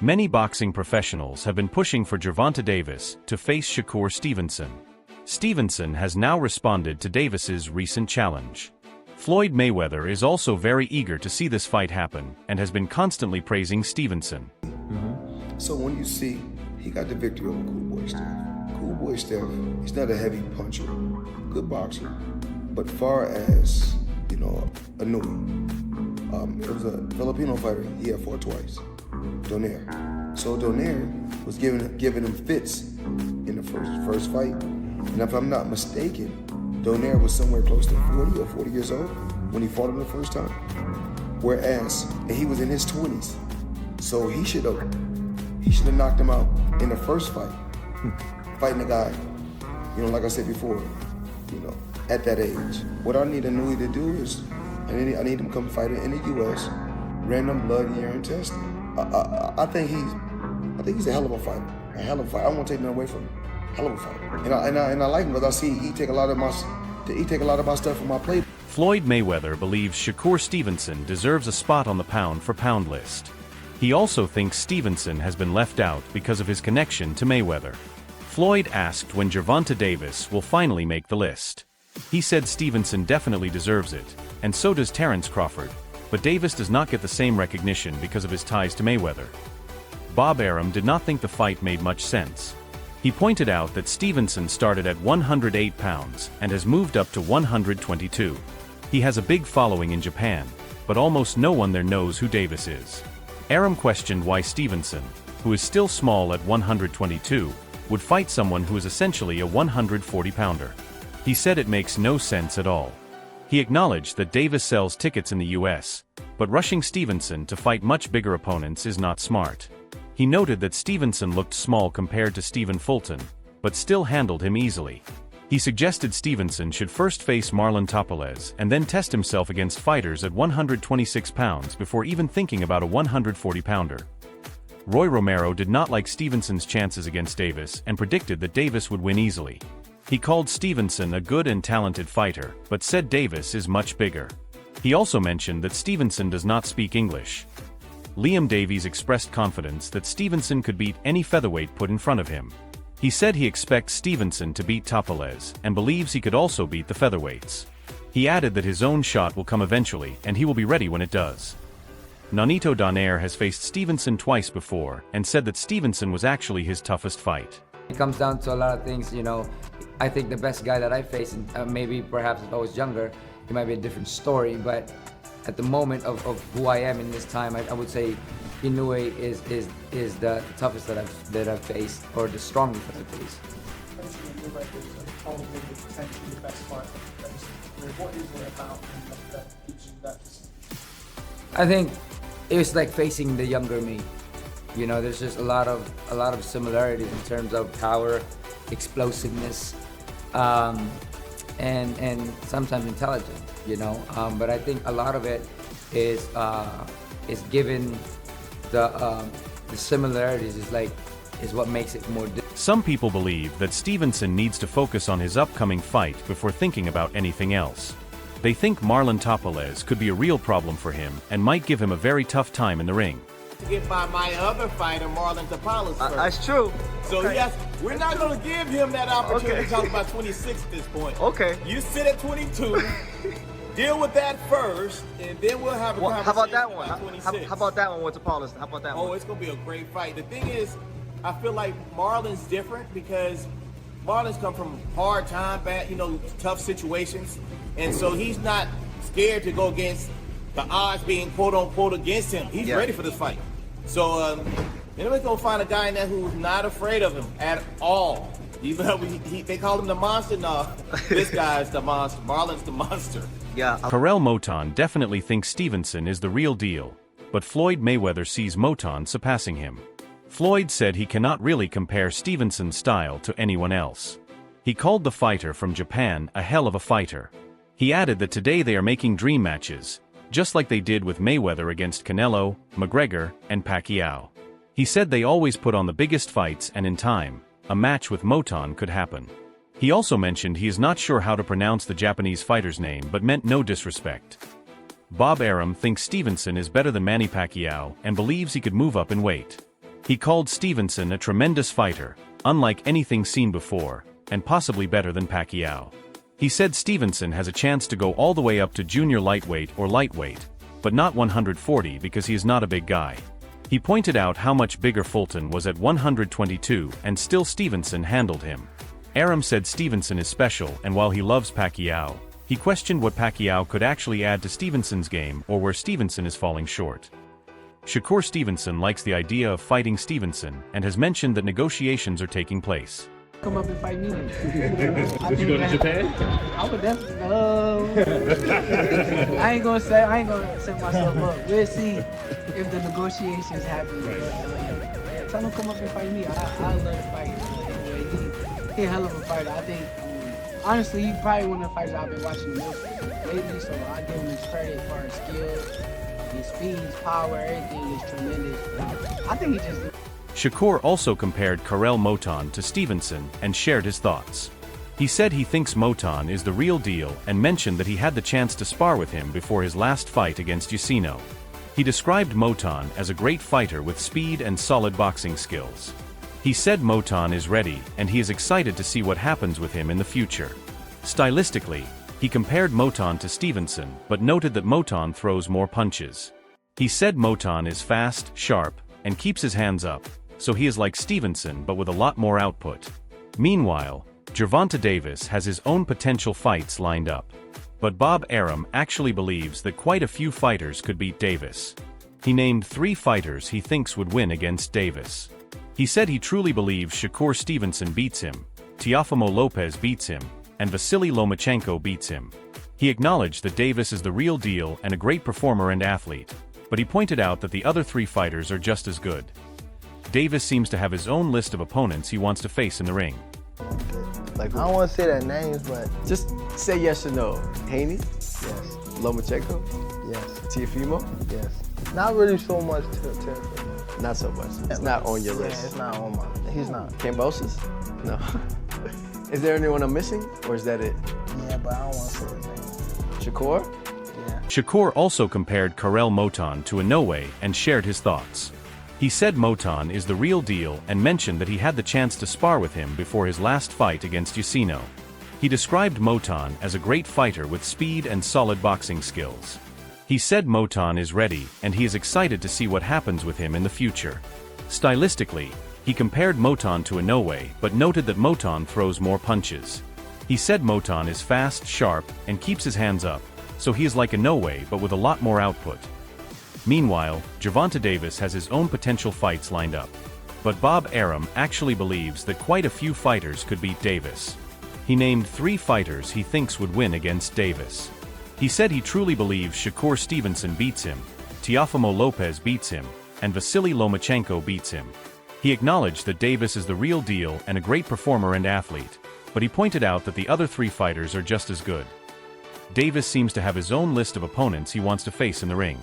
Many boxing professionals have been pushing for Gervonta Davis to face Shakur Stevenson. Stevenson has now responded to Davis's recent challenge. Floyd Mayweather is also very eager to see this fight happen and has been constantly praising Stevenson. So when you see, he got the victory over Cool Boy Steph. Cool Boy Steph, he's not a heavy puncher, good boxer. But far as, Inoue, it was a Filipino fighter, he had fought twice, Donaire. So Donaire was giving him fits in the first fight. And if I'm not mistaken, Donaire was somewhere close to 40 or 40 years old when he fought him the first time. Whereas, and he was in his 20s. So he should have knocked him out in the first fight. Fighting a guy, like I said before, at that age. What I need Inoue to do is, I need him to come fight in the U.S., random blood, urine testing. I think he's a hell of a fighter. A hell of a fighter. I won't take nothing away from him. Hell of a fighter. And I like him because I see he take a lot of my stuff from my plate. Floyd Mayweather believes Shakur Stevenson deserves a spot on the pound-for-pound list. He also thinks Stevenson has been left out because of his connection to Mayweather. Floyd asked when Gervonta Davis will finally make the list. He said Stevenson definitely deserves it, and so does Terence Crawford, but Davis does not get the same recognition because of his ties to Mayweather. Bob Arum did not think the fight made much sense. He pointed out that Stevenson started at 108 pounds and has moved up to 122. He has a big following in Japan, but almost no one there knows who Davis is. Arum questioned why Stevenson, who is still small at 122, would fight someone who is essentially a 140-pounder. He said it makes no sense at all. He acknowledged that Davis sells tickets in the US, but rushing Stevenson to fight much bigger opponents is not smart. He noted that Stevenson looked small compared to Stephen Fulton, but still handled him easily. He suggested Stevenson should first face Marlon Tapales and then test himself against fighters at 126 pounds before even thinking about a 140-pounder. Roy Romero did not like Stevenson's chances against Davis and predicted that Davis would win easily. He called Stevenson a good and talented fighter, but said Davis is much bigger. He also mentioned that Stevenson does not speak English. Liam Davies expressed confidence that Stevenson could beat any featherweight put in front of him. He said he expects Stevenson to beat Tapales and believes he could also beat the featherweights. He added that his own shot will come eventually and he will be ready when it does. Nonito Donaire has faced Stevenson twice before and said that Stevenson was actually his toughest fight. It comes down to a lot of things, I think the best guy that I faced, maybe perhaps if I was younger, it might be a different story, but at the moment of who I am in this time, I would say Inoue is the toughest that I've faced, or the strongest that I've faced. Probably potentially the best fight I've faced. What is it about him that gives you that? I think it was like facing the younger me. There's just a lot of similarities in terms of power, explosiveness, and sometimes intelligence. But I think a lot of it is given the similarities is what makes it more difficult. Some people believe that Stevenson needs to focus on his upcoming fight before thinking about anything else. They think Marlon Tapales could be a real problem for him and might give him a very tough time in the ring. Get by my other fighter, Marlon Tapales, first. That's true. So okay. Yes, we're not going to give him that opportunity to talk about 26 at this point. Okay. You sit at 22, deal with that first, and then we'll have a conversation. How about that one? About 26. How about that one with Tapales? How about that one? Oh, it's going to be a great fight. The thing is, I feel like Marlon's different because Marlon's come from hard time, bad, tough situations, and so he's not scared to go against the odds being quote unquote against him. He's ready for this fight. So we're going to find a guy in there who's not afraid of him at all. Even though they call him the monster. No, this guy's the monster. Marlon's the monster. Yeah. Karel Moton definitely thinks Stevenson is the real deal, but Floyd Mayweather sees Moton surpassing him. Floyd said he cannot really compare Stevenson's style to anyone else. He called the fighter from Japan a hell of a fighter. He added that today they are making dream matches, just like they did with Mayweather against Canelo, McGregor, and Pacquiao. He said they always put on the biggest fights and in time, a match with Moton could happen. He also mentioned he is not sure how to pronounce the Japanese fighter's name but meant no disrespect. Bob Arum thinks Stevenson is better than Manny Pacquiao and believes he could move up in weight. He called Stevenson a tremendous fighter, unlike anything seen before, and possibly better than Pacquiao. He said Stevenson has a chance to go all the way up to junior lightweight or lightweight, but not 140 because he is not a big guy. He pointed out how much bigger Fulton was at 122 and still Stevenson handled him. Arum said Stevenson is special, and while he loves Pacquiao, he questioned what Pacquiao could actually add to Stevenson's game or where Stevenson is falling short. Shakur Stevenson likes the idea of fighting Stevenson and has mentioned that negotiations are taking place. Come up and fight me. Would you go to Japan? I would definitely I ain't gonna set myself up. We'll see if the negotiations happen. Tell him to come up and fight me. I love to fight. He a hell of a fighter. I think, honestly, he probably one of the fighters I've been watching the most lately, so I give him his credit as far as skill, his speed, his power, everything is tremendous. I think he just... Shakur also compared Karel Moton to Stevenson and shared his thoughts. He said he thinks Moton is the real deal and mentioned that he had the chance to spar with him before his last fight against Inoue. He described Moton as a great fighter with speed and solid boxing skills. He said Moton is ready and he is excited to see what happens with him in the future. Stylistically, he compared Moton to Stevenson but noted that Moton throws more punches. He said Moton is fast, sharp, and keeps his hands up, so he is like Stevenson but with a lot more output. Meanwhile, Gervonta Davis has his own potential fights lined up. But Bob Arum actually believes that quite a few fighters could beat Davis. He named 3 fighters he thinks would win against Davis. He said he truly believes Shakur Stevenson beats him, Teofimo Lopez beats him, and Vasily Lomachenko beats him. He acknowledged that Davis is the real deal and a great performer and athlete, but he pointed out that the other 3 fighters are just as good. Davis seems to have his own list of opponents he wants to face in the ring. Like, I don't want to say their names, but just say yes or no. Haney? Yes. Lomachenko? Yes. Teofimo? Yes. Not really so much Teofimo. Not so much. It's not on your list. Yeah, it's not on my. He's not. Kambosos? No. Is there anyone I'm missing, or is that it? Yeah, but I don't want to say his name. Shakur? Yeah. Shakur also compared Karel Moton to Inoue and shared his thoughts. He said Moton is the real deal and mentioned that he had the chance to spar with him before his last fight against Inoue. He described Moton as a great fighter with speed and solid boxing skills. He said Moton is ready and he is excited to see what happens with him in the future. Stylistically, he compared Moton to Inoue but noted that Moton throws more punches. He said Moton is fast, sharp, and keeps his hands up, so he is like Inoue but with a lot more output. Meanwhile, Gervonta Davis has his own potential fights lined up. But Bob Arum actually believes that quite a few fighters could beat Davis. He named 3 fighters he thinks would win against Davis. He said he truly believes Shakur Stevenson beats him, Teofimo Lopez beats him, and Vasily Lomachenko beats him. He acknowledged that Davis is the real deal and a great performer and athlete, but he pointed out that the other 3 fighters are just as good. Davis seems to have his own list of opponents he wants to face in the ring.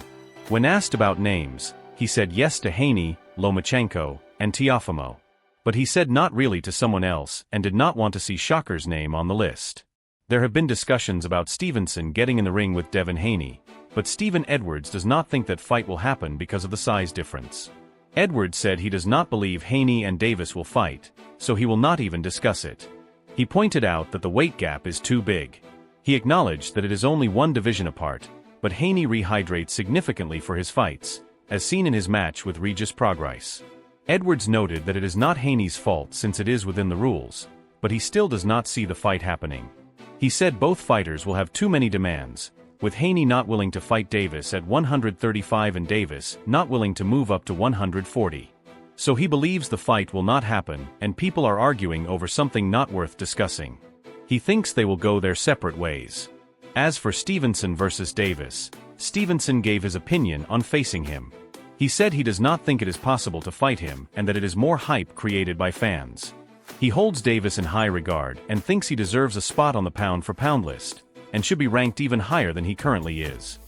When asked about names, he said yes to Haney, Lomachenko, and Teofimo. But he said not really to someone else and did not want to see Shakur's name on the list. There have been discussions about Stevenson getting in the ring with Devin Haney, but Stephen Edwards does not think that fight will happen because of the size difference. Edwards said he does not believe Haney and Davis will fight, so he will not even discuss it. He pointed out that the weight gap is too big. He acknowledged that it is only 1 division apart, but Haney rehydrates significantly for his fights, as seen in his match with Regis Prograis. Edwards noted that it is not Haney's fault since it is within the rules, but he still does not see the fight happening. He said both fighters will have too many demands, with Haney not willing to fight Davis at 135 and Davis not willing to move up to 140. So he believes the fight will not happen and people are arguing over something not worth discussing. He thinks they will go their separate ways. As for Stevenson versus Davis, Stevenson gave his opinion on facing him. He said he does not think it is possible to fight him and that it is more hype created by fans. He holds Davis in high regard and thinks he deserves a spot on the pound-for-pound list, and should be ranked even higher than he currently is.